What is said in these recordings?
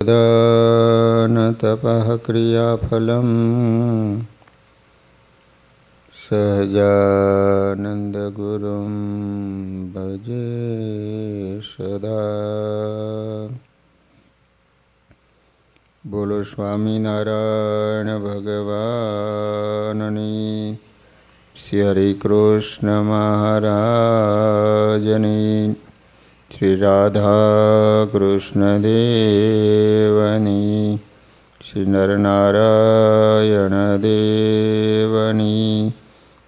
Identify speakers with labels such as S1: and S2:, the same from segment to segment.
S1: દાન તપઃ ક્રિયાફલમ સહજાનંદ ગુરુમ ભજે સદા. બોલો સ્વામિનારાયણ ભગવાનની, શ્રી હરિ કૃષ્ણ મહારાજની, શ્રી રાધા કૃષ્ણ દેવની, શ્રી નરનારાયણ દેવની,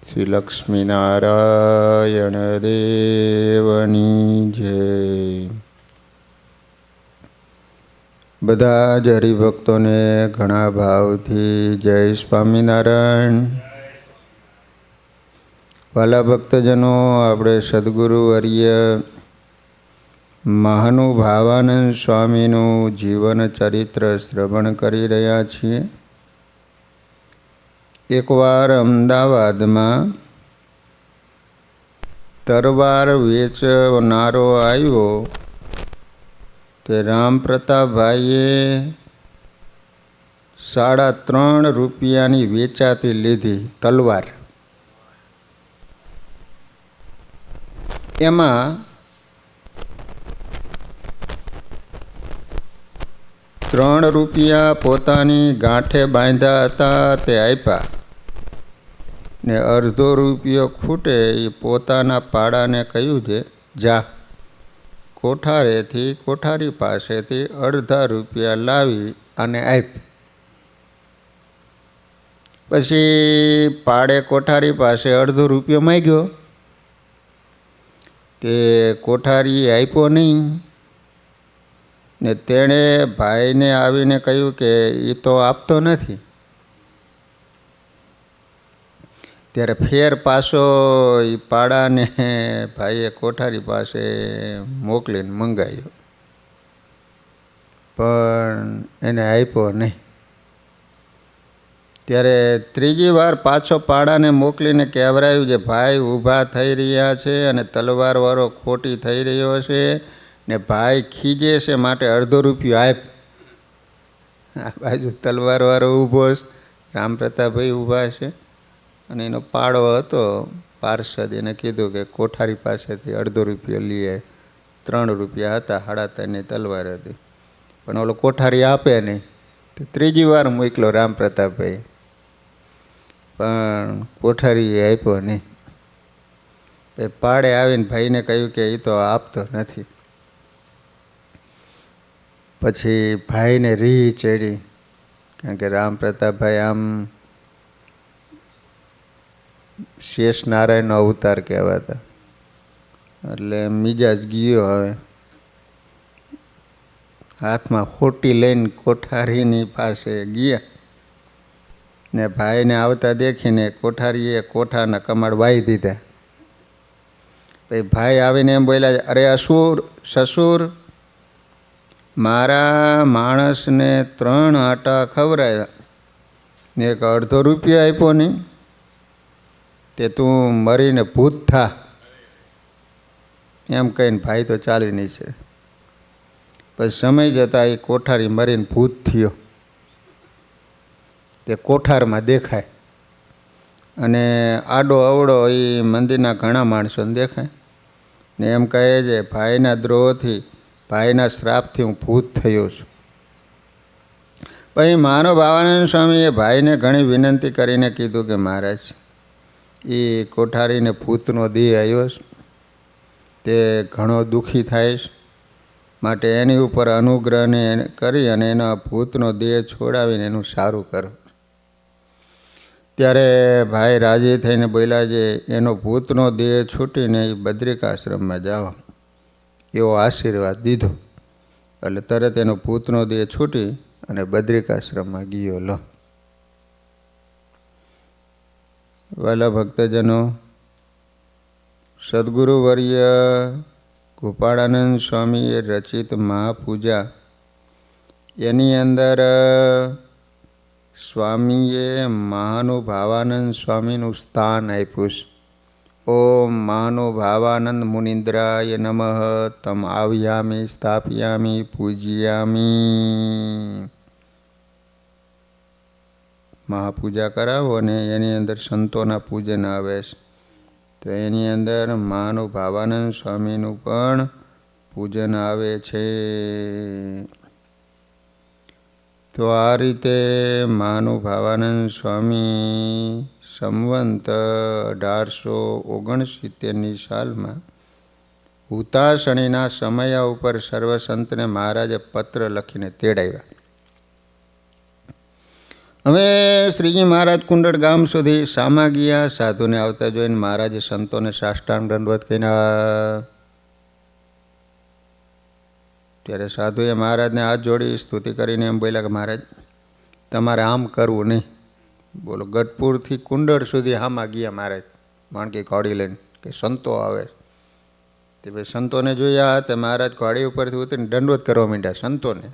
S1: શ્રી લક્ષ્મીનારાયણ દેવની જય. બધા જ હરિભક્તોને ઘણા ભાવથી જય સ્વામિનારાયણ. વાલા ભક્તજનો, આપણે સદગુરુ વર્ય મહાનુભાવાનંદ સ્વામીનું જીવન ચરિત્ર શ્રવણ કરી રહ્યા છીએ. એકવાર અમદાવાદમાં તરવાર વેચનારો આવ્યો તે રામપ્રતાપભાઈએ 3.5 રૂપિયાની વેચાતી લીધી તલવાર. એમાં 3 રૂપિયા પોતાની ગાંઠે બાંધ્યા હતા તે આપ્યા ને 1/2 રૂપિયો ખૂટે એ પોતાના પાડાને કહ્યું છે, જા કોઠારેથી કોઠારી પાસેથી 1/2 રૂપિયા લાવી અને આપ. પછી પાડે કોઠારી પાસે 1/2 રૂપિયો માંગ્યો તે કોઠારીએ આપ્યો નહીં ને તેણે ભાઈને આવીને કહ્યું કે એ તો આપતો નથી. ત્યારે ફેર પાછો એ પાડાને ભાઈએ કોઠારી પાસે મોકલીને મંગાવ્યો, પણ એને આપ્યો નહીં. ત્યારે ત્રીજી વાર પાછો પાડાને મોકલીને કહેવરાયું છે, ભાઈ ઊભા થઈ રહ્યા છે અને તલવારવાળો ખોટી થઈ રહ્યો છે ને ભાઈ ખીજે છે, માટે 1/2 રૂપિયો આપ. આ બાજુ તલવારવાળો ઊભો છે, રામપ્રતાપભાઈ ઊભા છે અને એનો પાડો હતો પાર્ષદ. એને કીધું કે કોઠારી પાસેથી 1/2 રૂપિયો લઈએ. 3 રૂપિયા હતા, 3.5ની તલવાર હતી, પણ ઓલો કોઠારી આપે નહીં. તો ત્રીજી વાર મોકલો રામપ્રતાપભાઈ, પણ કોઠારીએ આપ્યો નહીં. એ પાડે આવીને ભાઈને કહ્યું કે એ તો આપતો નથી. પછી ભાઈને રીહ ચડી, કારણ કે રામપ્રતાપભાઈ આમ શેષ નારાયણનો અવતાર કહેવાતા, એટલે મિજાજ ગયો. હવે હાથમાં ખોટી લઈને કોઠારીની પાસે ગયા ને ભાઈને આવતા દેખીને કોઠારીએ કોઠાના કમાડ વાહી દીધા. પછી ભાઈ આવીને એમ બોલ્યા, અરે અસુર સસુર, મારા માણસને 3 આટા ખવડાવ્યા ને 1/2 રૂપિયા આપ્યો નહીં, તે તું મરીને ભૂત થા. એમ કહીને ભાઈ તો ચાલી નહીં છે. પછી સમય જતાં એ કોઠારી મરીને ભૂત થયો. તે કોઠારમાં દેખાય અને આડો અવડો એ મંદિરના ઘણા માણસોને દેખાય ને એમ કહે છે, ભાઈના દ્રોહથી, ભાઈના શ્રાપથી હું ભૂત થયો છું. પછી મહાનુભાવાનંદ સ્વામીએ ભાઈને ઘણી વિનંતી કરીને કીધું કે મહારાજ, એ કોઠારીને ભૂતનો દેહ આવ્યો છે, તે ઘણો દુઃખી થાય છે, માટે એની ઉપર અનુગ્રહને કરી અને એના ભૂતનો દેહ છોડાવીને એનું સારું કરો. ત્યારે ભાઈ રાજી થઈને બોલ્યા છે, એનો ભૂતનો દેહ છૂટીને એ બદ્રિકાશ્રમમાં જાઓ એવો આશીર્વાદ દીધો. એટલે તરત એનો ભૂતનો દેહ છૂટી અને બદ્રિકાશ્રમમાં ગયો. લો વાલા ભક્તજનો, સદગુરુ વર્ય ગોપાળાનંદ સ્વામીએ રચિત મહાપૂજા, એની અંદર સ્વામીએ મહાનુભાવાનંદ સ્વામીનું સ્થાન આપ્યું છે. ઓમ મહાનુભાવાનંદ મુનિન્દ્રાય નમઃ તમ આવ્યામિ સ્થાપયામિ પૂજ્યામિ. મહાપૂજા કરાવો અને એની અંદર સંતોના પૂજન આવે છે. તો એની અંદર મહાનુભાવાનંદ સ્વામીનું પણ પૂજન આવે છે. તો આ રીતે મહાનુભાવાનંદ સ્વામી સંવંત 1869ની સાલમાં હુતાશણીના સમયા ઉપર સર્વસંતને મહારાજે પત્ર લખીને તેડાવ્યા. હવે શ્રીજી મહારાજ કુંડળ ગામ સુધી સામા ગયા. સાધુને આવતા જોઈને મહારાજે સંતોને સાષ્ટાંગ દંડવત કર્યા. ત્યારે સાધુએ મહારાજને હાથ જોડી સ્તુતિ કરીને એમ બોલ્યા કે મહારાજ તમારે આમ કરવું નહીં. બોલો, ગઢપુરથી કુંડળ સુધી હામાં ગયા મહારાજ માણકી ઘોડી લઈને કે સંતો આવે. તે ભાઈ સંતોને જોયા તે મહારાજ ઘોડી ઉપરથી ઉતરીને દંડવત કરવા માંડ્યા સંતોને.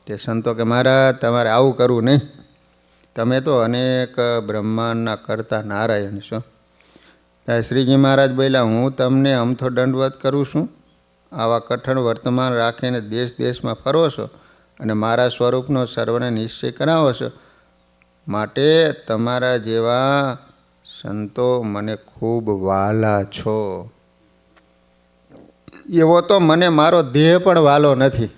S1: તે સંતો કે મહારાજ તમારે આવું કરવું નહીં, તમે તો અનેક બ્રહ્માંડના કરતા નારાયણ છો. ત્યારે શ્રીજી મહારાજ બોલ્યા હું તમને અમથો દંડવત કરું છું, આવા કઠણ વર્તમાન રાખીને દેશ દેશમાં ફરો છો અને મારા સ્વરૂપનો સર્વને નિશ્ચય કરાવો છો, માટે તમારા જેવા સંતો મને ખૂબ વહાલા છો. એવો તો મને મારો દેહ પણ વહાલો નથી.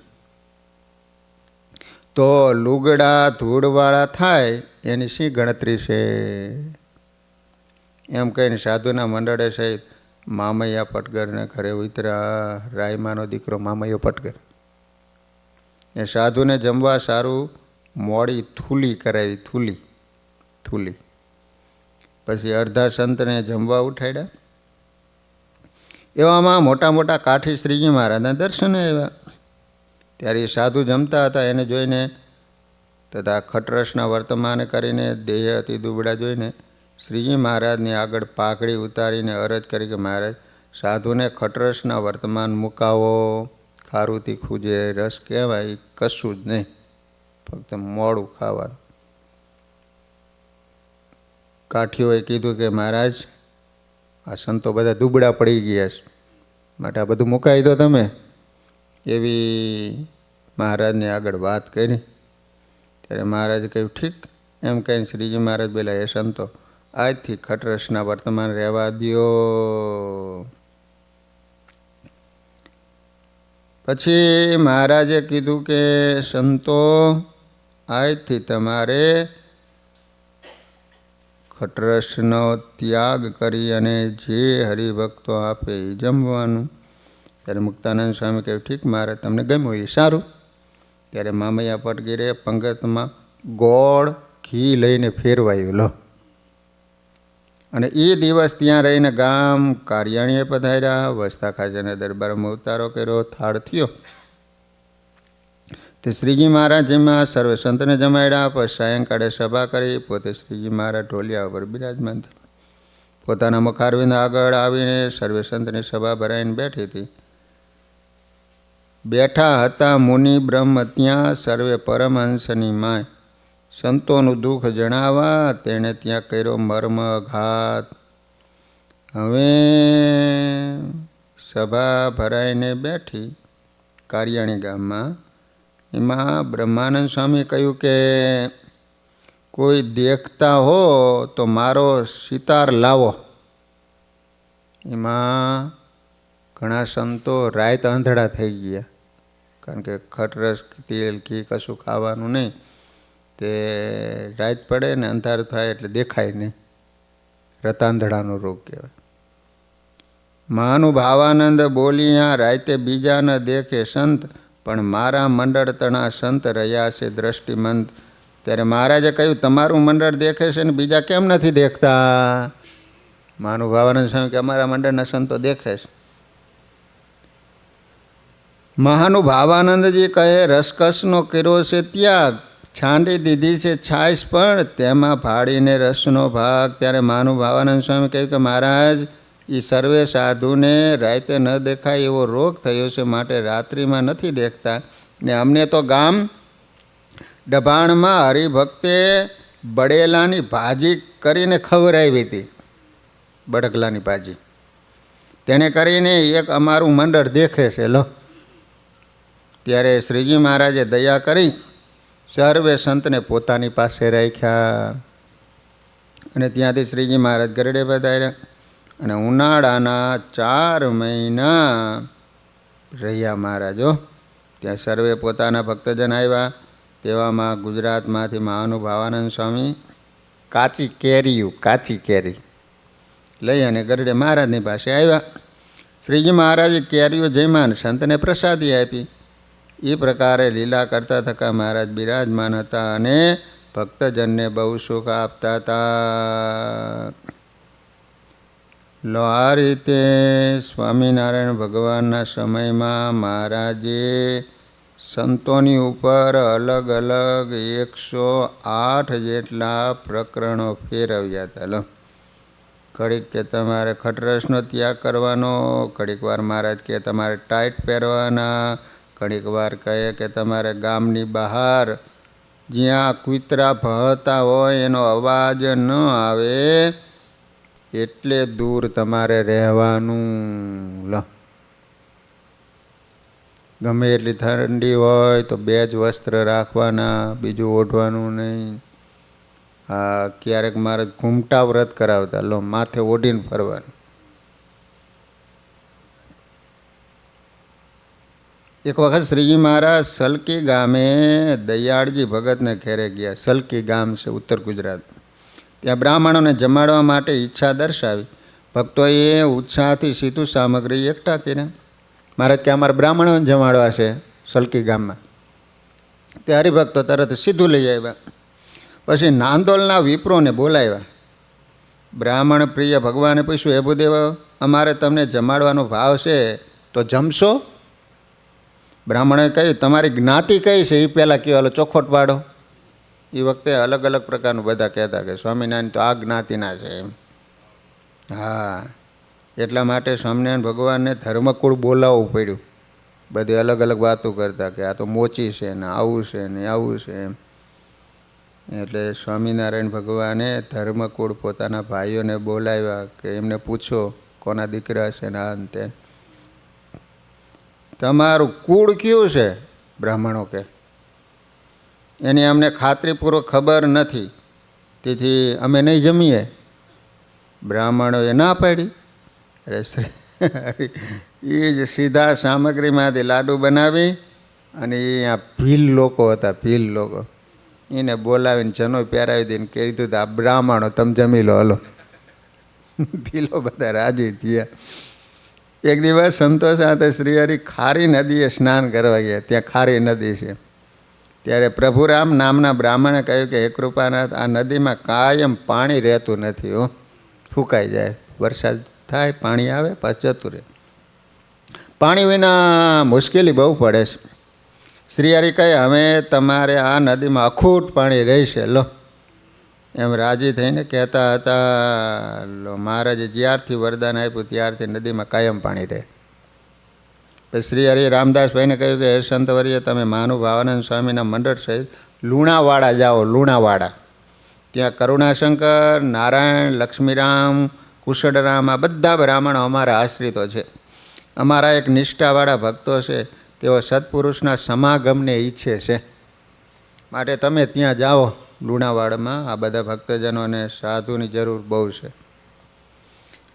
S1: તો લુગડા ધૂળવાળા થાય એની શી ગણતરી છે? એમ કહીને સાધુના મંડળે સહિત મામૈયા પટગરને ઘરે ઉતર્યા. રાયમાનો દીકરો મામૈયો પટગર એ સાધુને જમવા સારું મોડી થૂલી કરાવી. થૂલી પછી અડધા સંતને જમવા ઉઠાડ્યા. એવામાં મોટા મોટા કાઠી શ્રીજી મહારાજના દર્શને આવ્યા. ત્યારે એ સાધુ જમતા હતા એને જોઈને તથા ખટરસના વર્તમાન કરીને દેહ અતિ દુબળા જોઈને શ્રીજી મહારાજની આગળ પાઘડી ઉતારીને અરજ કરી કે મહારાજ સાધુને ખટરસના વર્તમાન મુકાવો. ખારું તીખું જે રસ કહેવાય કશું જ નહીં, ફક્ત મોડું ખાવાનું. કાઠીઓએ કીધું કે મહારાજ આ સંતો બધા દુબળા પડી ગયા છે, માટે આ બધું મુકાઈ દો તમે. એવી મહારાજને આગળ વાત કરી. ત્યારે મહારાજે કહ્યું ઠીક. એમ કહીને શ્રીજી મહારાજ બોલ્યા એ સંતો આજથી ખટરસના વર્તમાન રહેવા દ્યો. પછી મહારાજે કીધું કે સંતો આજથી તમારે ખટરસનો ત્યાગ કરી અને જે હરિભક્તો આપે એ જમવાનું. ત્યારે મુક્તાનંદ સ્વામી કહ્યું ઠીક મહારાજ તમને ગમ્યું એ સારું. ત્યારે મામૈયા પટગીરે પંગતમાં ગોળ ઘી લઈને ફેરવાયું લો. અને એ દિવસ ત્યાં રહીને ગામ કારિયાણીએ પધાર્યા. વસતા ખાજાના દરબારમાં ઉતારો કર્યો. થાળ થયો તે શ્રીજી મહારાજ જેમાં સર્વે સંતને જમાડ્યા. પછી સાયંકાળે સભા કરી. પોતે શ્રીજી મહારાજ ઢોલિયા ઉપર બિરાજમાન થયા. પોતાના મુખારવિંદ આગળ આવીને સર્વે સંતની સભા ભરાઈને બેઠી હતી. બેઠા હતા મુનિ બ્રહ્મ ત્યાં સર્વે પરમહંસની માય. સંતોનું દુઃખ જણાવવા તેણે ત્યાં કર્યો મર્મઘાત. હવે સભા ભરાઈને બેઠી કારિયાણી ગામમાં. એમાં બ્રહ્માનંદ સ્વામી કહ્યું કે કોઈ દેખતા હો તો મારો સિતાર લાવો. એમાં ઘણા સંતો રાત આંધળા થઈ ગયા, કારણ કે ખટરસ તેલ ઘી કશું ખાવાનું નહીં. તે રાત પડે ને અંધારું થાય એટલે દેખાય નહીં. રતાંધળાનો રોગ કહેવાય. મહાનુભાવાનંદ બોલિયા રાતે બીજા ન દેખે સંત, પણ મારા મંડળ તણા સંત રહ્યા છે દ્રષ્ટિમંત. ત્યારે મહારાજે કહ્યું તમારું મંડળ દેખે છે ને બીજા કેમ નથી દેખતા? મહાનુભાવાનંદ સ્વામી કે અમારા મંડળના સંતો દેખે છે. મહાનુભાવાનંદજી કહે રસકસનો કર્યો છે ત્યાગ, છાંડી દીધી છે છાશ પણ તેમાં ફાડીને રસનો ભાગ. ત્યારે મહાનુભાવાનંદ સ્વામી કહ્યું કે મહારાજ એ સર્વે સાધુને રાતે ન દેખાય એવો રોગ થયો છે, માટે રાત્રિમાં નથી દેખતા. ને અમને તો ગામ ડભાણમાં હરિભક્તે બળેલાની ભાજી કરીને ખવડાવી હતી. બડગલાની ભાજી. તેણે કરીને એક અમારું મંડળ દેખે છે લો. ત્યારે શ્રીજી મહારાજે દયા કરી સર્વે સંતને પોતાની પાસે રાખ્યા અને ત્યાંથી શ્રીજી મહારાજ ગરડે પધાર્યા અને ઉનાળાના 4 મહિના રહ્યા મહારાજો. ત્યાં સર્વે પોતાના ભક્તજન આવ્યા. તેવામાં ગુજરાતમાંથી મહાનુભાવાનંદ સ્વામી કાચી કેરી લઈ અને ગરડે મહારાજની પાસે આવ્યા. શ્રીજી મહારાજે કેરીઓ જમ્યા સંતને પ્રસાદી આપી. એ પ્રકારે લીલા કરતા થકા મહારાજ બિરાજમાન હતા અને ભક્તજનને બહુ સુખ આપતા હતા. લો આ રીતે સ્વામિનારાયણ ભગવાનના સમયમાં મહારાજે સંતોની ઉપર અલગ અલગ 108 જેટલા પ્રકરણો ફેરવ્યા હતા. લો ઘડીક કે તમારે ખટરસનો ત્યાગ કરવાનો, ઘડીક વાર મહારાજ કે તમારે ટાઈટ પહેરવાના, ઘડીક વાર કહે કે તમારે ગામની બહાર જ્યાં કૂતરા ભહતા હોય એનો અવાજ ન આવે એટલે દૂર તમારે રહેવાનું. લો ગમે એટલી ઠંડી હોય તો 2 જ વસ્ત્ર રાખવાના, બીજું ઓઢવાનું નહીં. ક્યારેક મારે ઘૂમટા વ્રત કરાવતા. લો માથે ઓઢીને ફરવાનું. એક વખત શ્રીજી મહારાજ સલકી ગામે દયાળજી ભગતને ઘેરે ગયા. સલકી ગામ છે ઉત્તર ગુજરાત. ત્યાં બ્રાહ્મણોને જમાડવા માટે ઈચ્છા દર્શાવી. ભક્તોએ ઉત્સાહથી સીધું સામગ્રી એકઠા કર્યા. મહારાજ કે અમારે બ્રાહ્મણોને જમાડવા છે સલકી ગામમાં. તે હરિભક્તો તરત સીધું લઈ આવ્યા. પછી નાંદોલના વિપ્રોને બોલાવ્યા. બ્રાહ્મણ પ્રિય ભગવાને પૂછ્યું, હે ભૂદેવ, અમારે તમને જમાડવાનો ભાવ છે તો જમશો? બ્રાહ્મણે કહ્યું, તમારી જ્ઞાતિ કઈ છે એ પહેલાં કહો, હાલો ચોખવટ પાડો. એ વખતે અલગ અલગ પ્રકારનું બધા કહેતા કે સ્વામિનારાયણ તો આ જ્ઞાતિના છે એમ. હા, એટલા માટે સ્વામિનારાયણ ભગવાનને ધર્મકુળ બોલાવવું પડ્યું. બધી અલગ અલગ વાતો કરતા કે આ તો મોચી છે ને આવું છે ને આવું છે એમ. એટલે સ્વામિનારાયણ ભગવાને ધર્મકુળ પોતાના ભાઈઓને બોલાવ્યા કે એમને પૂછો કોના દીકરા છે ને આ અંતે. તમારું કુળ કયું છે? બ્રાહ્મણો કે એની અમને ખાતરીપૂર્વક ખબર નથી, તેથી અમે નહીં જમીએ. બ્રાહ્મણોએ ના પાડી. એ જ સીધા સામગ્રીમાંથી લાડુ બનાવી અને એ આ ભીલ લોકો હતા, ભીલ લોકો, એને બોલાવીને જનો પહેરાવી દઈને કહી દીધું આ બ્રાહ્મણો તમે જમી લો, હલો. ભીલો બધા રાજી થયા. એક દિવસ સંતો સાથે શ્રીહરિ ખારી નદીએ સ્નાન કરવા ગયા. ત્યાં ખારી નદી છે. ત્યારે પ્રભુરામ નામના બ્રાહ્મણે કહ્યું કે હે કૃપાનાથ, આ નદીમાં કાયમ પાણી રહેતું નથી, હો, ફૂંકાઈ જાય. વરસાદ થાય, પાણી આવે, પાછું જતું રહે. પાણી વિના મુશ્કેલી બહુ પડે છે. શ્રીહરિ કહે હવે તમારે આ નદીમાં અખૂટ પાણી રહેશે, લો. એમ રાજી થઈને કહેતા હતા. લો મહારાજે જ્યારથી વરદાન આપ્યું ત્યારથી નદીમાં કાયમ પાણી રહે. પછી શ્રીહરિએ રામદાસભાઈને કહ્યું કે હે સંતવર્ય, તમે મહાનુભાવાનંદ સ્વામીના મંડળ સહિત લુણાવાડા જાઓ. લુણાવાડા ત્યાં કરુણાશંકર, નારાયણ, લક્ષ્મીરામ, કુશળરામ આ બધા બ્રાહ્મણો અમારા આશ્રિતો છે. અમારા એક નિષ્ઠાવાળા ભક્તો છે, તેઓ સત્પુરુષના સમાગમને ઈચ્છે છે. માટે તમે ત્યાં જાઓ લુણાવાડામાં. આ બધા ભક્તજનોને સાધુની જરૂર બહુ છે.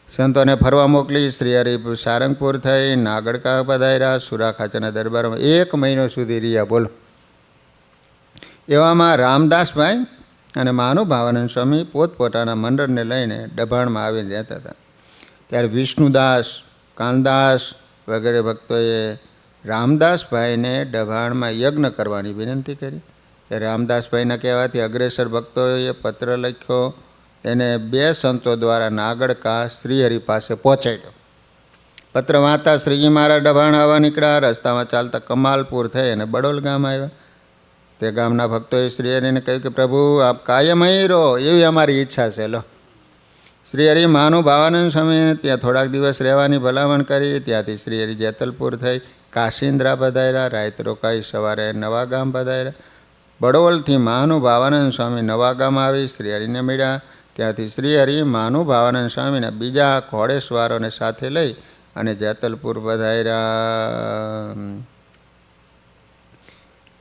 S1: સંતોને ફરવા મોકલી. શ્રીહરિ સારંગપુર થઈ, નાગડકા પધાર્યા. સુરા ખાચરના દરબારમાં 1 મહિનો સુધી રહ્યા. બોલો. એવામાં રામદાસભાઈ અને મહાનુભાવાનંદ સ્વામી પોતપોતાના મંડળને લઈને ડભાણમાં આવીને રહેતા હતા. ત્યારે વિષ્ણુદાસ, કાનદાસ વગેરે ભક્તોએ રામદાસભાઈને ડભાણમાં યજ્ઞ કરવાની વિનંતી કરી. ત્યારે રામદાસભાઈના કહેવાથી અગ્રેસર ભક્તોએ પત્ર લખ્યો. એને 2 સંતો દ્વારા નાગડકા શ્રીહરિ પાસે પહોંચાડ્યો. પત્ર વાંચતા શ્રીજી મહારાજ ડભાણ આવવા નીકળ્યા. રસ્તામાં ચાલતા કમાલપુર થઈ અને બડોલ ગામ આવ્યા. તે ગામના ભક્તોએ શ્રીહરિને કહ્યું કે પ્રભુ આપ કાયમ અહીં રહો એવી અમારી ઈચ્છા છે, લો. શ્રીહરિ મહાનુભાવાનંદ સ્વામીને ત્યાં થોડાક દિવસ રહેવાની ભલામણ કરી. ત્યાંથી શ્રીહરિ જેતલપુર થઈ કાશિન્દ્રા પધાર્યા. રાત રોકાઈ સવારે નવા ગામ પધાર્યા. બડોલથી મહાનુભાવાનંદ સ્વામી નવા ગામ આવી શ્રીહરિને મળ્યા. ત્યાંથી શ્રીહરિ મહાનુભાવાનંદ સ્વામીના બીજા ઘોડેસવારોને સાથે લઈ અને જેતલપુર પધાર્યા.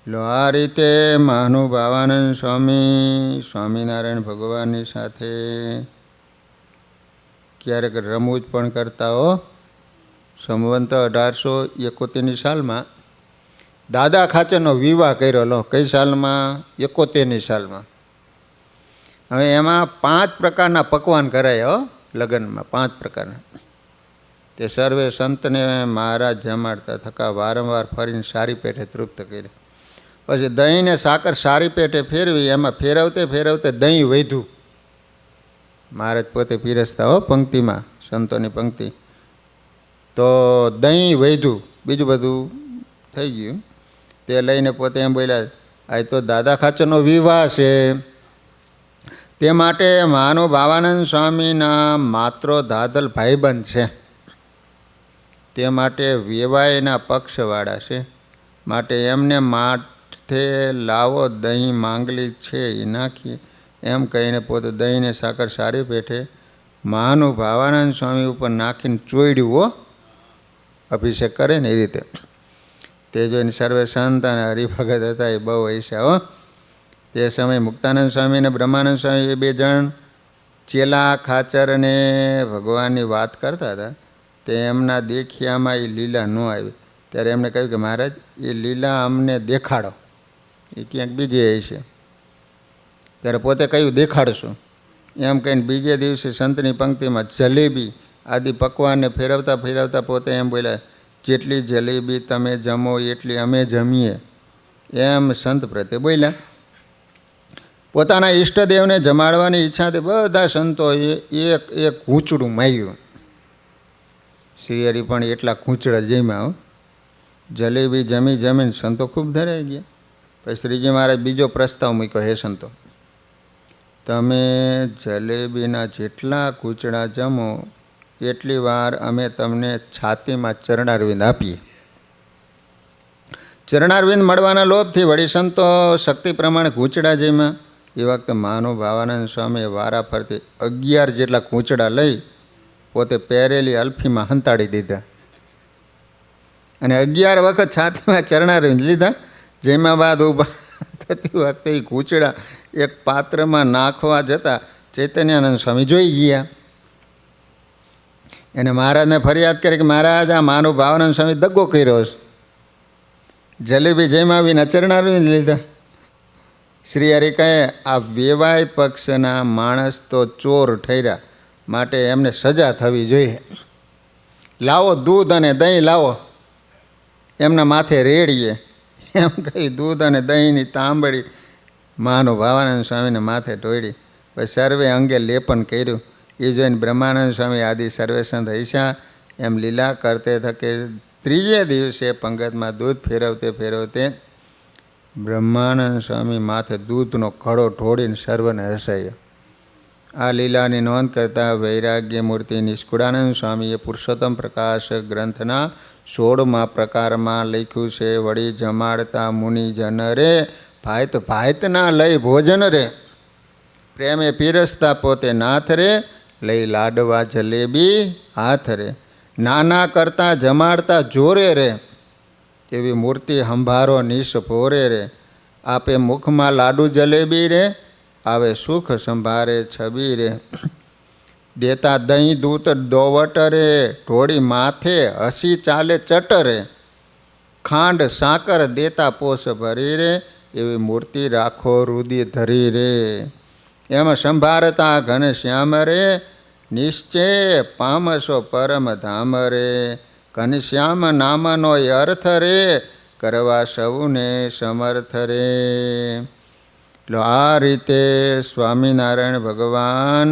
S1: આ રીતે મહાનુભાવાનંદ સ્વામી સ્વામિનારાયણ ભગવાનની સાથે ક્યારેક રમૂજ પણ કરતા હો. સંવંત 1871ની સાલમાં દાદા ખાચરનો વિવાહ કર્યો. લો કઈ સાલમાં? 71ની સાલમાં. હવે એમાં 5 પ્રકારના પકવાન કરાય હો લગ્નમાં, 5 પ્રકારના. તે સર્વે સંતને મહારાજ જમાડતા થકા વારંવાર ફરીને સારી પેટે તૃપ્ત કર્યા. પછી દહીં ને સાકર સારી પેટે ફેરવી, એમાં ફેરવતે ફેરવતે દહીં વધ્યું. મહારાજ પોતે પીરસતા હો પંક્તિમાં, સંતોની પંક્તિ. તો દહીં વધ્યું, બીજું બધું થઈ ગયું. તે લઈને પોતે એમ બોલ્યા, આ તો દાદા ખાચરનો વિવાહ છે, તે માટે મહાનુભાવાનંદ સ્વામીના માત્ર દાદલ ભાઈબંધ છે, તે માટે વેવાયના પક્ષવાળા છે, માટે એમને માથે લાવો દહીં માંગલી છે એ નાખીએ એમ કહીને પોતે દહીંને સાકર સારી પેઠે મહાનુભાવાનંદ સ્વામી ઉપર નાખીને ચોયડ્યું હો, અભિષેક કરે ને એ રીતે. તે જોઈને સર્વે સંત અને હરિભગત હતા એ બહુ હૈસા હો. તે સમયે મુક્તાનંદ સ્વામી અને બ્રહ્માનંદ સ્વામી એ 2 જણ ચેલા ખાચરને ભગવાનની વાત કરતા હતા. તે એમના દેખ્યામાં એ લીલા ન આવી. ત્યારે એમણે કહ્યું કે મહારાજ એ લીલા અમને દેખાડો, એ ક્યાંક બીજે હશે. ત્યારે પોતે કહ્યું દેખાડશું એમ કહીને બીજે દિવસે સંતની પંક્તિમાં જલેબી આદિ પકવાનને ફેરવતા ફેરવતા પોતે એમ બોલ્યા, જેટલી જલેબી તમે જમો એટલી અમે જમીએ, એમ સંત પ્રત્યે બોલ્યા. પોતાના ઈષ્ટદેવને જમાડવાની ઈચ્છાથી બધા સંતોએ એક એક કૂંચડું માગ્યું. શ્રીહરિ પણ એટલા કૂંચડા જમ્યા. જલેબી જમી જમીને સંતો ખૂબ ધરાઈ ગયા. પછી શ્રીજી મહારાજ બીજો પ્રસ્તાવ મૂક્યો, હે સંતો, તમે જલેબીના જેટલા કૂંચડા જમો એટલી વાર અમે તમને છાતીમાં ચરણારવિંદ આપીએ. ચરણારવિંદ મળવાના લોભથી વળી સંતો શક્તિ પ્રમાણે કૂંચડા જમ્યા. એ વખતે મહાનુભાવાનંદ સ્વામીએ વારા ફરતી 11 જેટલા કૂંચડા લઈ પોતે પહેરેલી અલ્ફીમાં હંતાડી દીધા અને 11 વખત છાતીમાં ચરણારવિંદ લીધા. જેમાં બાદ ઊભા થતી વખતે એ કૂંચડા એક પાત્રમાં નાખવા જતાં ચૈતન્યાનંદ સ્વામી જોઈ ગયા. એને મહારાજને ફરિયાદ કરી કે મહારાજ આ મહાનુભાવાનંદ સ્વામી દગો કર્યો છે, જલેબી જેમાં આવીને ચરણારવિંદ લીધા. શ્રી હરિ કહે, આ વેવાય પક્ષના માણસ તો ચોર ઠર્યા, માટે એમને સજા થવી જોઈએ. લાવો દૂધ અને દહીં લાવો, એમના માથે રેડીએ એમ કહી દૂધ અને દહીંની તાંબડી મહાનુભાવાનંદ સ્વામીને માથે ઢોળી. પછી સર્વે અંગે લેપન કર્યું. એ જોઈને બ્રહ્માનંદ સ્વામી આદિ સર્વે સંત હૈસા એમ લીલા કરતે થકે 3જે દિવસે પંગતમાં દૂધ ફેરવતે ફેરવતે બ્રહ્માનંદ સ્વામી માથે દૂધનો ઘડો ઢોળીને સર્વને હસાયો. આ લીલાની નોંધ કરતા વૈરાગ્ય મૂર્તિ નિષ્કુળાનંદ સ્વામીએ પુરુષોત્તમ પ્રકાશ ગ્રંથના 16મા પ્રકારમાં લખ્યું છે, વળી જમાડતા મુનિજન રે ભાઈત ભાઈતના લઈ ભોજન રે, પ્રેમે પીરસતા પોતે નાથ રે, લઈ લાડવા જલેબી હાથ રે, નાના કરતા જમાડતા જોરે રે, એવી મૂર્તિ સંભારો નિશ ભોરે રે, આપે મુખમાં લાડુ જલેબી રે, આવે સુખ સંભારે છબી રે, દેતા દહીં દૂત દોવટ રે, ઢોળી માથે હસી ચાલે ચટ રે, ખાંડ સાકર દેતા પોષ ભરી રે, એવી મૂર્તિ રાખો રુદિ ધરી રે, એમાં સંભારતા ઘન શ્યામ રે, નિશ્ચય પામશો પરમ ધામ રે, ઘનશ્યામ નામનો અર્થ રે, કરવા સૌને સમર્થ રે. એટલે આ રીતે સ્વામિનારાયણ ભગવાન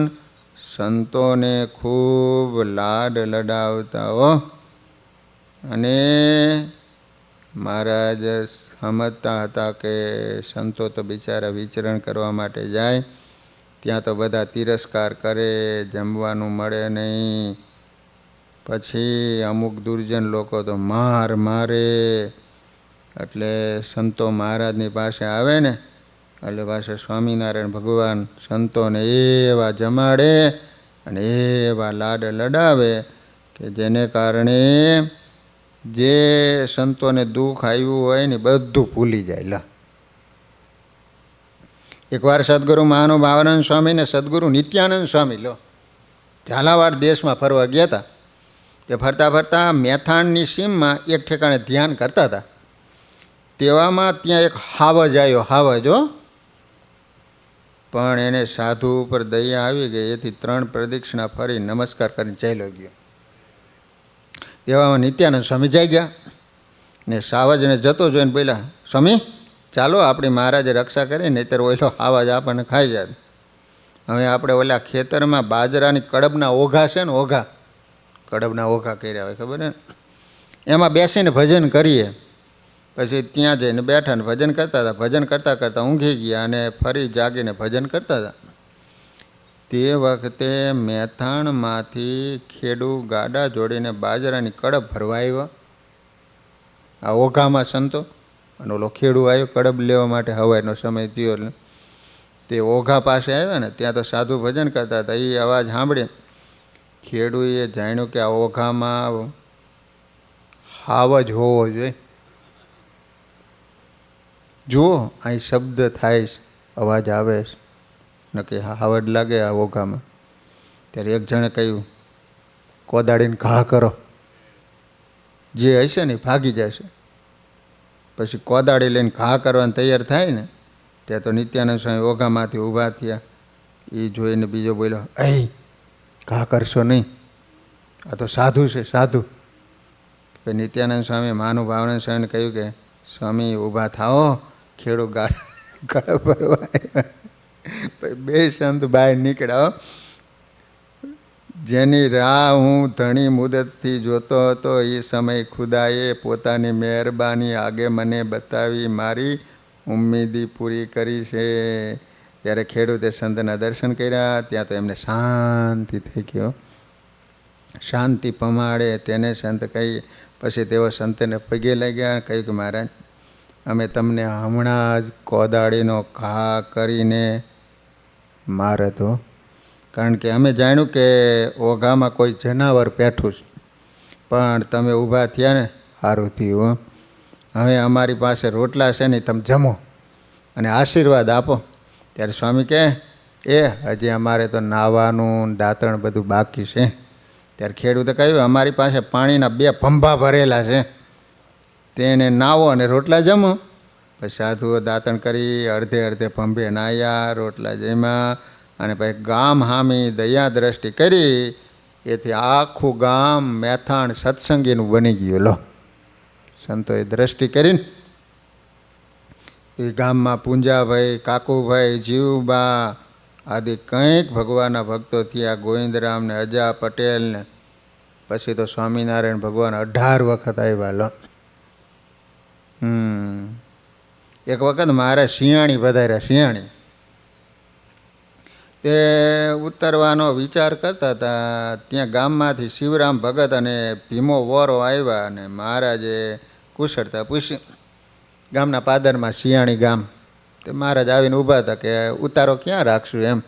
S1: સંતોને ખૂબ લાડ લડાવતા હો. અને મહારાજ સમજતા હતા કે સંતો તો બિચારા વિચરણ કરવા માટે જાય, ત્યાં તો બધા તિરસ્કાર કરે, જમવાનું મળે નહીં, પછી અમુક દુર્જન લોકો તો મારે. એટલે સંતો મહારાજની પાસે આવે ને એટલે પાછા સ્વામિનારાયણ ભગવાન સંતોને એવા જમાડે અને એવા લાડ લડાવે કે જેને કારણે જે સંતોને દુઃખ આવ્યું હોય ને બધું ભૂલી જાય. લા એકવાર સદગુરુ મહાનુભાવાનંદ સ્વામી ને સદગુરુ નિત્યાનંદ સ્વામી ઝાલાવાડ દેશમાં ફરવા ગયા હતા. તે ફરતા ફરતા મેથાણની સીમમાં એક ઠેકાણે ધ્યાન કરતા હતા. તેવામાં ત્યાં એક હાવજ આવ્યો. હાવજ પણ એને સાધુ ઉપર દયા આવી ગઈ. એથી 3 પ્રદક્ષિણા ફરી નમસ્કાર કરીને ચાલ્યો ગયો. તેવામાં નિત્યાનંદ સ્વામી જઈ ગયા ને સાવજને જતો જોઈને બોલ્યા, સ્વામી ચાલો આપણી મહારાજે રક્ષા કરી, નહીંતર ઓલો હાવજ આપણને ખાઈ જાય. હવે આપણે ઓલા ખેતરમાં બાજરાની કડબના ઓઘા છે ને, ઓઘા કડબના ઓઘા કર્યા હોય ખબર ને, એમાં બેસીને ભજન કરીએ. પછી ત્યાં જઈને બેઠા ને ભજન કરતા હતા. ભજન કરતાં કરતાં ઊંઘી ગયા અને ફરી જાગીને ભજન કરતા હતા. તે વખતે મેથાણમાંથી ખેડૂ ગાડા જોડીને બાજરાની કડબ ભરવા આવ્યા. આ ઓઘામાં સંતો અને ઓલો ખેડૂ આવ્યો કડબ લેવા માટે. હવારનો સમય થયો એટલે તે ઓઘા પાસે આવ્યા ને ત્યાં તો સાધુ ભજન કરતા હતા. એ અવાજ સાંભળે ખેડૂએ જાણ્યું કે આ ઓઘામાં હાવજ હોવો જોઈએ. જુઓ અહીં શબ્દ થાય છે, અવાજ આવે છે, નક્કી હાવજ લાગે આ ઓઘામાં. ત્યારે એક જણે કહ્યું, કોદાળીને ઘા કરો, જે હશે ને ભાગી જશે. પછી કોદાળી લઈને ઘા કરવાની તૈયાર થાય ને ત્યાં તો નિત્યાનંદ સ્વામી ઓઘામાંથી ઊભા થયા. એ જોઈને બીજો બોલ્યો, અહીં ઘા કરશો નહીં, આ તો સાધુ છે, સાધુ. પછી નિત્યાનંદ સ્વામી મહાનુભાવાનંદ સ્વામીને કહ્યું કે સ્વામી ઊભા થાઓ, ખેડૂ ગાડા ભરવા. પછી 2 સંત બહાર નીકળ્યા. જેની રાહ હું ઘણી મુદતથી જોતો હતો એ સમય ખુદાએ પોતાની મહેરબાની આગે મને બતાવી મારી ઉમ્મીદી પૂરી કરી છે. ત્યારે ખેડૂતે સંતના દર્શન કર્યા. ત્યાં તો એમને શાંતિ થઈ ગયો. શાંતિ પમાડે તેને સંત કહી. પછી તેઓ સંતને પગે લાગ્યા. કહ્યું કે મહારાજ અમે તમને હમણાં જ કોદાળીનો ઘા કરીને મારે તો, કારણ કે અમે જાણ્યું કે ઓઘામાં કોઈ જનાવર પેઠું છે, પણ તમે ઊભા થયા ને સારું થયું. હવે અમારી પાસે રોટલા છે ને, તમે જમો અને આશીર્વાદ આપો. ત્યારે સ્વામી કહે, હજી અમારે તો નાહવાનું દાંતણ બધું બાકી છે. ત્યારે ખેડૂતે કહ્યું, અમારી પાસે પાણીના 2 ભંભા ભરેલા છે, તેને નાવો અને રોટલા જમો. પછી સાધુઓ દાંતણ કરી અડધે અડધે ભંભે નાહ્યા, રોટલા જમ્યા અને પછી ગામ હામી દયા દ્રષ્ટિ કરી. એથી આખું ગામ મેથાણ સત્સંગીનું બની ગયું. લો સંતોએ દ્રષ્ટિ કરીને એ ગામમાં પૂંજાભાઈ, કાકુભાઈ, જીવબા આદિ કંઈક ભગવાનના ભક્તો થયા. ગોવિંદરામ ને અજા પટેલ ને પછી તો સ્વામિનારાયણ ભગવાન 18 વખત આવ્યા. લો એક વખત મારે શિયાળી વધાર્યા. શિયાળી તે ઉતરવાનો વિચાર કરતા હતા. ત્યાં ગામમાંથી શિવરામ ભગત અને ભીમો વોરો આવ્યા અને મહારાજે કુશળતા પૂછ્યું. ગામના પાદરમાં શિયાળી ગામ. તે મહારાજ આવીને ઊભા હતા કે ઉતારો ક્યાં રાખશું એમ.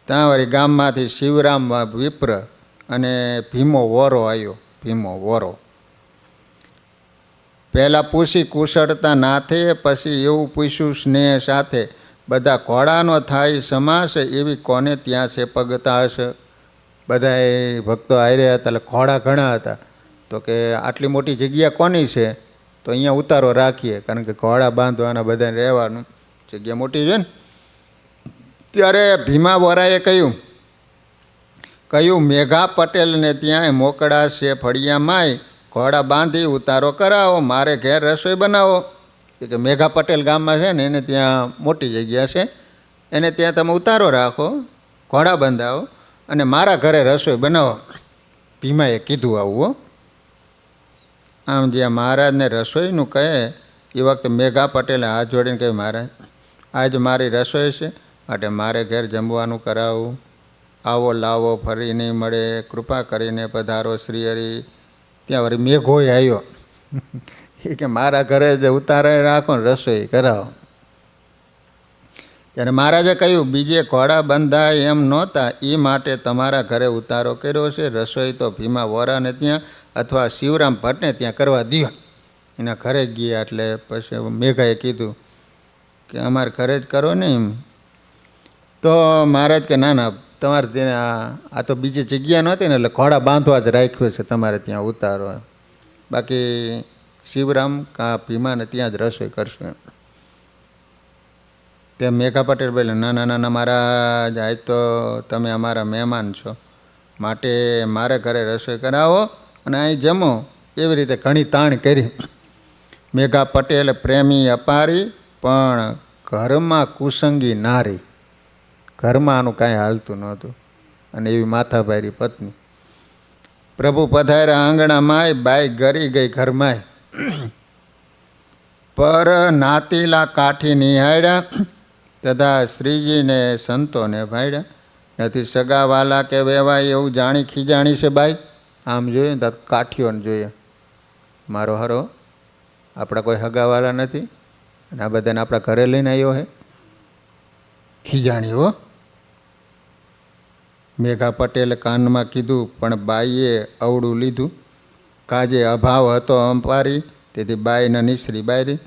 S1: ત્યાં વળી ગામમાંથી શિવરામ વિપ્ર અને ભીમો વોરો આવ્યો. ભીમો વોરો પહેલાં પૂછી કુશળતા નાથે, પછી એવું પૂછ્યું સ્નેહ સાથે, બધા ઘોડાનો થાય સમાસ એવી કોને ત્યાં છે પગતા હશે. બધાએ ભક્તો આવ્યા હતા એટલે ઘોડા ઘણા હતા. તો કે આટલી મોટી જગ્યા કોની છે, તો અહીંયા ઉતારો રાખીએ, કારણ કે ઘોડા બાંધવાના બધાને રહેવાનું, જગ્યા મોટી છે ને. ત્યારે ભીમા વોરાએ કહ્યું મેઘા પટેલને ત્યાં મોકળા છે ફળિયામાંય, ઘોડા બાંધી ઉતારો કરાવો, મારે ઘેર રસોઈ બનાવો. કે મેઘા પટેલ ગામમાં છે ને, એને ત્યાં મોટી જગ્યા છે, એને ત્યાં તમે ઉતારો રાખો, ઘોડા બંધાવો અને મારા ઘરે રસોઈ બનાવો. ભીમાએ કીધું આવું. આમ જ્યાં મહારાજને રસોઈનું કહે એ વખતે મેઘા પટેલે હાથ જોડીને કહ્યું, મહારાજ આજ મારી રસોઈ છે, માટે મારે ઘેર જમવાનું કરાવવું. આવો લાવો ફરી નહીં મળે, કૃપા કરીને પધારો શ્રી હરિ. ત્યાં વળી મેઘોય આવ્યો. એ કે મારા ઘરે જ ઉતારે રાખો ને રસોઈ કરાવો. ત્યારે મહારાજે કહ્યું, બીજે ઘોડા બંધાય એમ નહોતા, એ માટે તમારા ઘરે ઉતારો કર્યો છે. રસોઈ તો ભીમા વોરાને ત્યાં અથવા શિવરામ ભટ્ટને ત્યાં કરવા દો. એના ઘરે ગયા એટલે પછી મેઘાએ કીધું કે અમારે ઘરે જ કરો ને એમ. તો મહારાજ કે ના ના, તમારે ત્યાં આ તો બીજી જગ્યા નહોતી ને એટલે ઘોડા બાંધવા જ રાખ્યું છે, તમારે ત્યાં ઉતારો. બાકી શિવરામ કાં ભીમાને ત્યાં જ રસોઈ કરશું. તે મેઘા પટેલ બોલે, ના ના ના મહારાજ, આજ તો તમે અમારા મહેમાન છો, માટે મારે ઘરે રસોઈ કરાવો અને અહીં જમો. એવી રીતે ઘણી તાણ કરી. મેઘા પટેલ પ્રેમી અપારી, પણ ઘરમાં કુસંગી નારી. ઘરમાં આનું કાંઈ હાલતું નહોતું, અને એવી માથાભારી પત્ની. પ્રભુ પધાર્યા આંગણામાંય, બાઈ ગરી ગઈ ઘરમાંય. પર નાતીલા કાઠી નિહાળ્યા, તથા શ્રીજીને સંતોને ભાડ્યા. નથી સગાવાલા કે વેવાય એવું જાણી ખીજાણી છે બાઈ. આમ જોઈએ ને તો કાઠીઓને જોઈએ, મારો હરો આપણા કોઈ હગાવાલા નથી અને આ બધાને આપણા ઘરે લઈને આવ્યો હે. ખીજાણી હો. મેઘા પટેલે કાનમાં કીધું, પણ બાઈએ અવળું લીધું. કાજે અભાવ હતો અંપારી, તેથી બાઈને નિસરી બારી.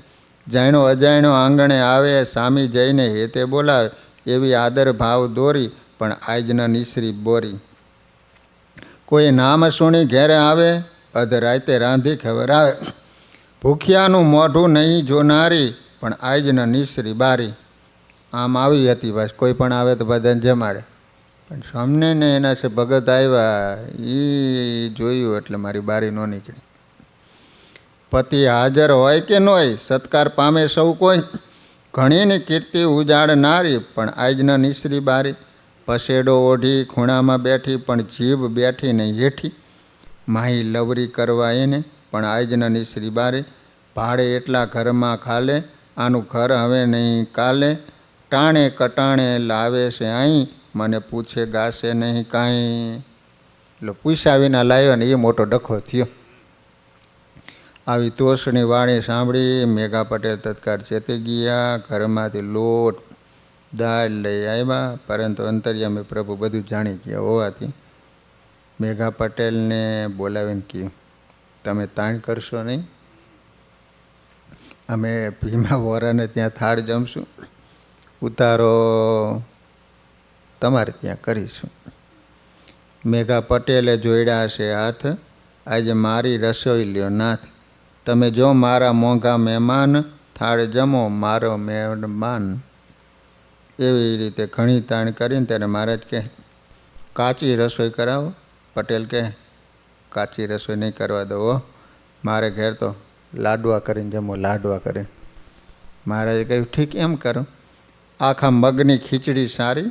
S1: જાણ્યો અજાણ્યો આંગણે આવે, સામી જઈને હેતે બોલાવે. એવી આદર ભાવ દોરી, પણ આજના નિસરી બોરી. કોઈ નામ સુણી ઘેરે આવે, અધ રાતે રાંધી ખવરાવે. ભૂખ્યાનું મોઢું નહીં જોનારી, પણ આજના નિસરી બારી. આમ આવી હતી બસ, કોઈ પણ આવે તો બધાને જમાડે. પણ સામને ને એના છે ભગત આવ્યા, એ જોયું એટલે મારી બારી ન નીકળી. પતિ હાજર હોય કે ન હોય, સત્કાર પામે સૌ કોઈ. ઘણીની કીર્તિ ઉજાડનારી, પણ આજના નિસરી બારી. પસેડો ઓઢી ખૂણામાં બેઠી, પણ જીભ બેઠી નહીં હેઠી. માહી લવરી કરવા એને, પણ આજના નિસરી બારી. ભાડે એટલા ઘરમાં ખાલે, આનું ઘર હવે નહીં કાલે. ટાણે કટાણે લાવે છે અહીં, મને પૂછે ગાશે નહીં કાંઈ. એટલે પૂછ્યા વિના લાવ્યો ને એ મોટો ડખો થયો. આવી તોષની વાણી સાંભળી મેઘા પટેલ તત્કાળ ચેતી ગયા. ઘરમાંથી લોટ દાળ લઈ આવ્યા, પરંતુ અંતર્યામી પ્રભુ બધું જાણી ગયા હોવાથી મેઘા પટેલને બોલાવીને કહ્યું, તમે તાણ કરશો નહીં, અમે ભીમા વોરાને ત્યાં થાળ જમશું, ઉતારો તમારે ત્યાં કરીશું. મેઘા પટેલે જોડ્યા છે હાથ, આજે મારી રસોઈ લ્યો નાથ. તમે જો મારા મોંઘા મહેમાન, થાળ જમો મારો મહેમાન. એવી રીતે ઘણી તાણ કરીને ત્યારે મહારાજ કહે, કાચી રસોઈ કરાવો. પટેલ કહે, કાચી રસોઈ નહીં કરવા દો, મારે ઘેર તો લાડવા કરીને જમો, લાડવા કરીને. મહારાજે કહ્યું, ઠીક એમ કરો. આખા મગની ખીચડી સારી,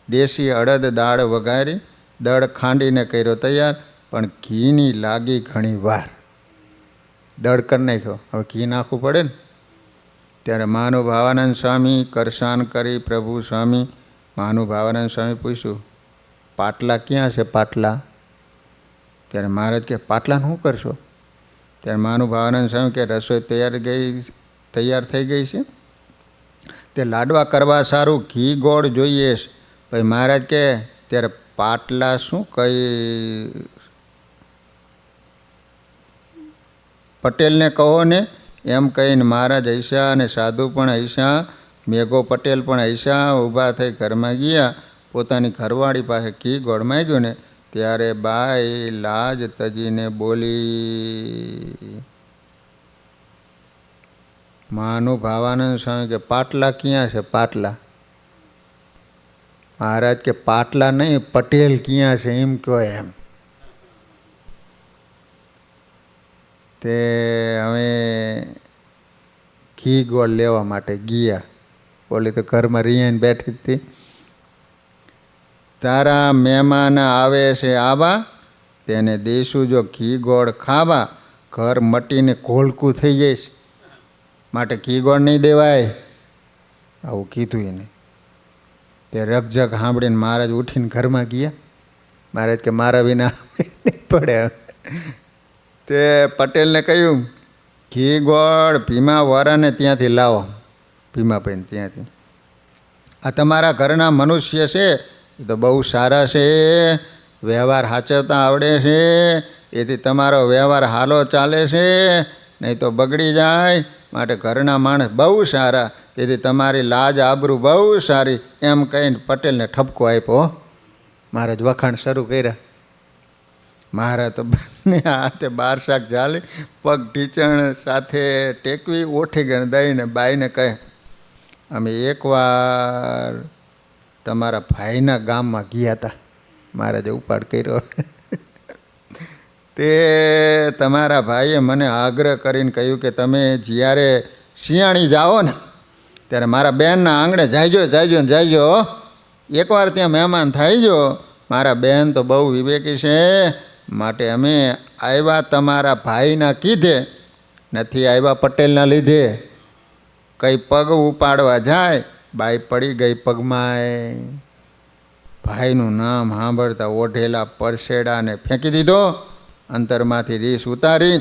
S1: દેશી અડદ દાળ વઘારી, દળ ખાંડીને કર્યો તૈયાર, પણ ઘીની લાગી ઘણી વાર. દળ કરી નાખ્યો, હવે ઘી નાખવું પડે ને. ત્યારે મહાનુભાવાનંદ સ્વામી કરસાન કરી પ્રભુ સ્વામી. મહાનુભાવાનંદ સ્વામી પૂછ્યું, પાટલા ક્યાં છે પાટલા? ત્યારે મહારાજ કે, પાટલાનું શું કરશો? ત્યારે મહાનુભાવાનંદ સ્વામી કે, રસોઈ તૈયાર થઈ ગઈ છે, તે લાડવા કરવા સારું ઘી ગોળ જોઈએ છે. પછી મહારાજ કે, ત્યારે પાટલા શું કઈ પટેલને કહો ને. એમ કહીને મહારાજ હૈસા અને સાધુ પણ હૈસા, મેઘો પટેલ પણ હૈસા. ઊભા થઈ ઘરમાં ગયા, પોતાની ઘરવાળી પાસે ઘી ગોળ માંગ્યું ને ત્યારે બાઈ લાજ તજીને બોલી. મહાનુભાવાનંદ સ્વામી કે, પાટલા ક્યાં છે પાટલા? મહારાજ કે, પાટલા નહીં, પટેલ ક્યાં છે એમ કહો એમ. તે હવે ઘી ગોળ લેવા માટે ગયા. બોલી તો ઘરમાં રિયાને બેઠી હતી. તારા મહેમાન આવે છે આવા, તેને દેશું જો ઘી ગોળ ખાવા, ઘર મટીને ઘોલકું થઈ જઈશ, માટે ઘી ગોળ નહીં દેવાય. આવું કીધું એને. તે રકઝક સાંભળીને મહારાજ ઉઠીને ઘરમાં ગયા. મહારાજ કે, મારા વિના નહીં પડે. તે પટેલને કહ્યું, ઘી ગોળ ભીમા વોરાને ત્યાંથી લાવો, ભીમાભાઈને ત્યાંથી. આ તમારા ઘરના મનુષ્ય છે એ તો બહુ સારા છે, વ્યવહાર સાચવતા આવડે છે, એથી તમારો વ્યવહાર હાલો ચાલે છે, નહીં તો બગડી જાય. માટે ઘરના માણસ બહુ સારા, તેથી તમારી લાજ આબરૂ બહુ સારી, એમ કહીને પટેલને ઠપકો આપ્યો. મહારાજ વખાણ શરૂ કર્યા. મહારાજ તો બંને હાથે 12 શાક ઝાલી, પગ ઢીચણ સાથે ટેકવી, ઓઠી ગણ દઈને બાઈને કહે, અમે એકવાર તમારા ભાઈના ગામમાં ગયા હતા. મહારાજે ઉપાડ કર્યો. તે તમારા ભાઈએ મને આગ્રહ કરીને કહ્યું કે તમે જ્યારે શિયાળી જાઓ ને ત્યારે મારા બહેનના આંગણે જાયજો. એકવાર ત્યાં મહેમાન થાયજો. મારા બહેન તો બહુ વિવેકી છે, માટે અમે આવ્યા તમારા ભાઈના કીધે, નથી આવ્યા પટેલના લીધે. કંઈ પગ ઉપાડવા જાય, બાઈ પડી ગઈ પગમાં. ભાઈનું નામ સાંભળતા ઓઢેલા પરસેડાને ફેંકી દીધો. અંતરમાંથી રીસ ઉતારી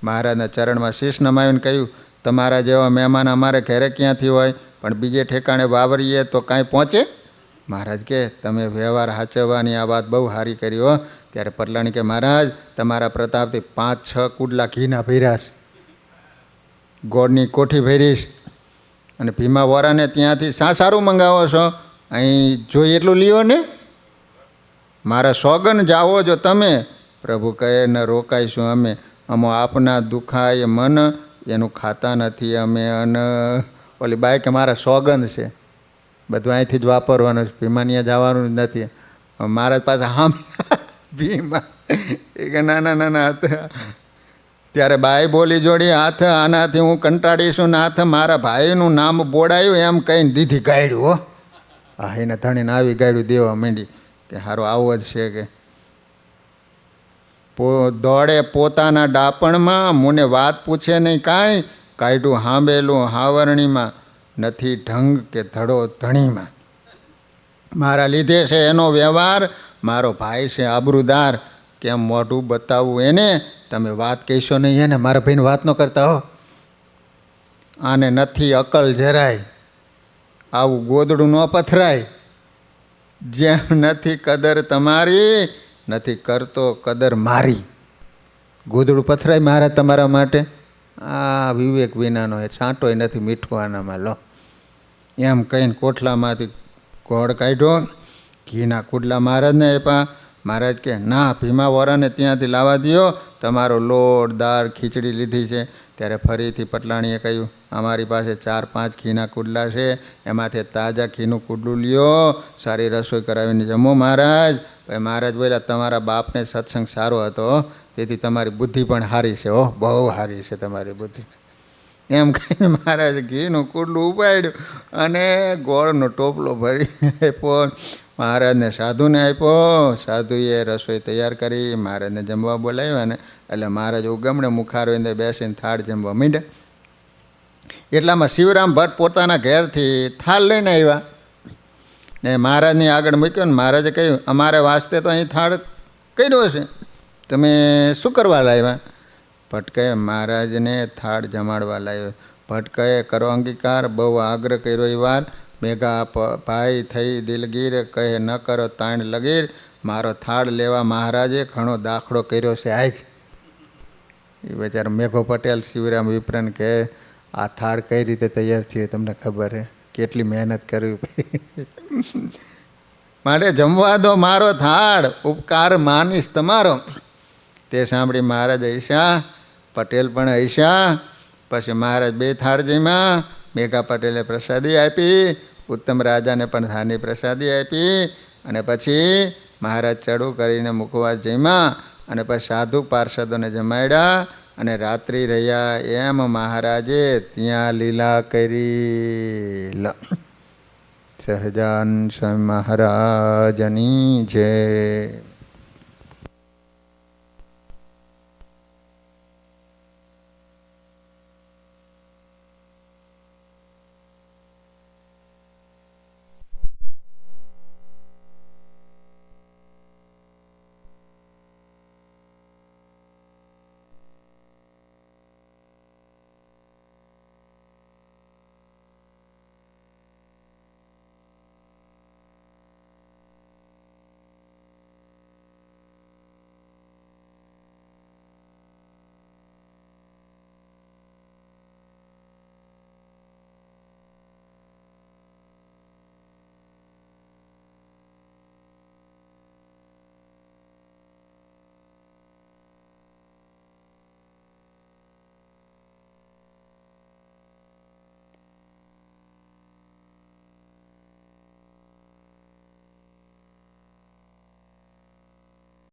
S1: મહારાજના ચરણમાં શીશ નમાવીને કહ્યું, તમારા જેવા મહેમાન અમારે ઘરે ક્યાંથી હોય, પણ બીજે ઠેકાણે વાવરીએ તો કાંઈ પહોંચે. મહારાજ કે તમે વ્યવહાર સાચવવાની આ વાત બહુ સારી કરી હો. ત્યારે પટલાણી કે મહારાજ તમારા પ્રતાપથી 5-6 કુડલા ઘીના ભર્યા છે, ગોળની કોઠી ભરીશ, અને ભીમા વોરાને ત્યાંથી સારું મંગાવો છો, અહીં જોઈ એટલું લ્યો ને. મારા સોગન જાઓ જો તમે. પ્રભુ કહે ન રોકાઈશું અમે, અમો આપના દુખાય મન, એનું ખાતા નથી અમે. અને ઓલી બાઈ કે મારા સોગંદ છે, બધું અહીંથી જ વાપરવાનું છે, ભીમાનિયા જવાનું જ નથી. મહારાજ પાસે હામ ભીમા એ કે ના હતા. ત્યારે બાઈ બોલી જોડી, હાથ આનાથી હું કંટાળીશું ને હાથ મારા ભાઈનું નામ બોડાયું એમ કહીને દીધી ગાયડું. હો હા, એને ધણીને આવી ગાયડું દેવા માંડી કે હારો આવો જ છે કે. દોડે પોતાના ડાપણમાં, મુને વાત પૂછે નહીં કાંઈ, કાઢ્યું હાંબેલું હાવરણીમાં, નથી ઢંગ કે ધડો ધણીમાં. મારા લીધે છે એનો વ્યવહાર, મારો ભાઈ છે આબરૂદાર, કેમ મોઢું બતાવવું એને, તમે વાત કહેશો નહીં એને. મારા ભાઈને વાત ન કરતા હો. આને નથી અકલ જરાય, આવું ગોદડું ન પથરાય. જેમ નથી કદર તમારી, નથી કરતો કદર મારી. ગોદડું પથરાય મહારાજ તમારા માટે. આ વિવેક વિનાનો એ છાંટોય નથી મીઠું આનામાં લો. એમ કહીને કોઠલામાંથી ગોળ કાઢ્યો, ઘીના કુડલા મહારાજને આપ્યા. મહારાજ કે ના, ભીમા વોરાને ત્યાંથી લાવવા દો, તમારો લોટ દાળ ખીચડી લીધી છે. ત્યારે ફરીથી પટલાણીએ કહ્યું, અમારી પાસે 4-5 ઘીના કુડલા છે, એમાંથી તાજા ઘીનું કુડલું લ્યો, સારી રસોઈ કરાવીને જમો મહારાજ. ભાઈ મહારાજ બોલ્યા, તમારા બાપને સત્સંગ સારો હતો, તેથી તમારી બુદ્ધિ પણ સારી છે. હો બહુ સારી છે તમારી બુદ્ધિ. એમ કહીને મહારાજ ઘીનું કુડલું ઉપાડ્યું અને ગોળનો ટોપલો ભરી આપ્યો. મહારાજને સાધુને આપ્યો. સાધુએ રસોઈ તૈયાર કરી, મહારાજને જમવા બોલાવ્યા ને એટલે મહારાજ ઉગમણે મુખારવિંદે બેસીને થાળ જમવા માંડ્યા. એટલામાં શિવરામ ભટ્ટ પોતાના ઘેરથી થાળ લઈને આવ્યા ને મહારાજની આગળ મૂક્યો. ને મહારાજે કહ્યું, અમારે વાસ્તે તો અહીં થાળ કર્યો છે, તમે શું કરવા લાવ્યા? ભટ્ટ કહે, મહારાજને થાળ જમાડવા લાવ્યો. ભટ્ટ કહે, કરો અંગીકાર, બહુ આગ્રહ કર્યો એ વાર. મેઘા ભાઈ થઈ દિલગીર, કહે ન કરો તાણ લગીર. મારો થાળ લેવા મહારાજે ઘણો દાખલો કર્યો છે આજ. એ બચારો મેઘો પટેલ શિવરામ વિપ્રન કહે, આ થાળ કઈ રીતે તૈયાર થયો તમને ખબર છે? કેટલી મહેનત કરવી. માટે જમવા દો મારો થાળ, ઉપકાર માનીશ તમારો. તે સાંભળી મહારાજ હૈસા, પટેલ પણ હૈસા. પછી મહારાજ 2 થાળ જમ્યા. મેઘા પટેલે પ્રસાદી આપી, ઉત્તમ રાજાને પણ થાળની પ્રસાદી આપી. અને પછી મહારાજ ચડું કરીને મુખવાસ જમ્યા. અને પછી સાધુ પાર્ષદોને જમાડ્યા અને રાત્રિ રહ્યા. એમ મહારાજે ત્યાં લીલા કરી. સહજાન સ્વામી મહારાજની જય.